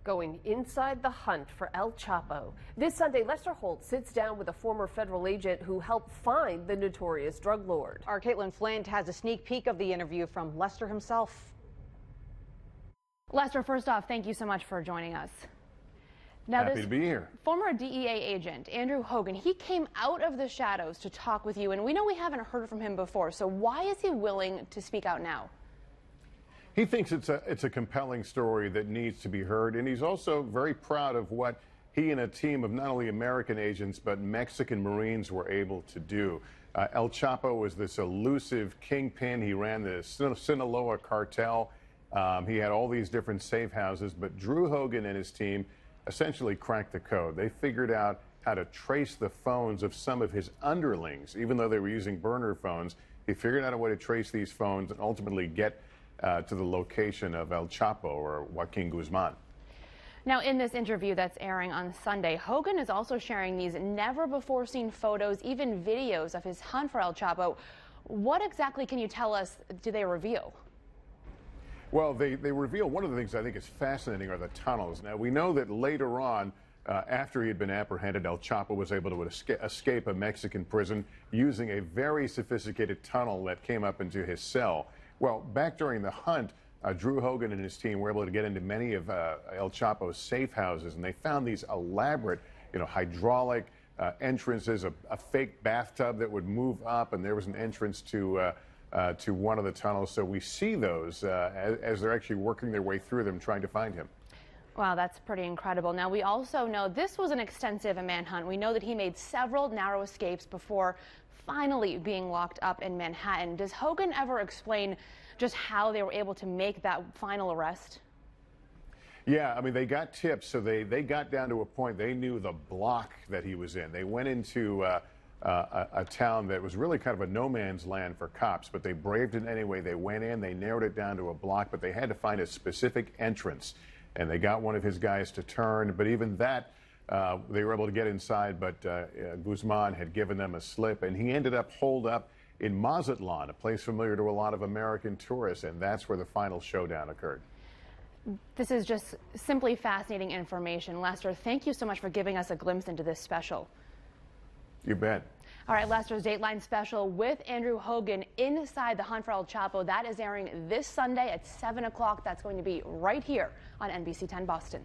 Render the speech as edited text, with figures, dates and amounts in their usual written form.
Going inside the hunt for El Chapo. This Sunday, Lester Holt sits down with a former federal agent who helped find the notorious drug lord. Our Caitlin Flint has a sneak peek of the interview from Lester himself. Lester, first off, thank you so much for joining us. Now, Happy to be here. Former DEA agent Andrew Hogan, he came out of the shadows to talk with you, and we know we haven't heard from him before. So why is he willing to speak out now? He thinks it's a compelling story that needs to be heard, and he's also very proud of what he and a team of not only American agents but Mexican Marines were able to do. El Chapo was this elusive kingpin. He ran the Sinaloa cartel. He had all these different safe houses, but Drew Hogan and his team essentially cracked the code. They figured out how to trace the phones of some of his underlings. Even though they were using burner phones, he figured out a way to trace these phones and ultimately get to the location of El Chapo, or Joaquin Guzman. Now, in this interview that's airing on Sunday, Hogan is also sharing these never-before-seen photos, even videos of his hunt for El Chapo. What exactly can you tell us do they reveal? Well, they reveal one of the things I think is fascinating are the tunnels. Now, we know that later on, after he had been apprehended, El Chapo was able to escape a Mexican prison using a very sophisticated tunnel that came up into his cell. Well, back during the hunt, Drew Hogan and his team were able to get into many of El Chapo's safe houses, and they found these elaborate, hydraulic entrances, a fake bathtub that would move up, and there was an entrance to one of the tunnels. So we see those as they're actually working their way through them, trying to find him. Wow, that's pretty incredible. Now, we also know this was an extensive manhunt. We know that he made several narrow escapes before finally being locked up in Manhattan. Does Hogan ever explain just how they were able to make that final arrest? Yeah, I mean, they got tips, so they got down to a point. They knew the block that he was in. They went into a town that was really kind of a no man's land for cops, but they braved it anyway. They went in, they narrowed it down to a block, but they had to find a specific entrance. And they got one of his guys to turn, but even that, they were able to get inside, but Guzman had given them a slip, and he ended up holed up in Mazatlan, a place familiar to a lot of American tourists, and that's where the final showdown occurred. This is just simply fascinating information. Lester, thank you so much for giving us a glimpse into this special. You bet. All right, Lester's Dateline special with Andrew Hogan, Inside the Hunt for El Chapo. That is airing this Sunday at 7 o'clock. That's going to be right here on NBC 10 Boston.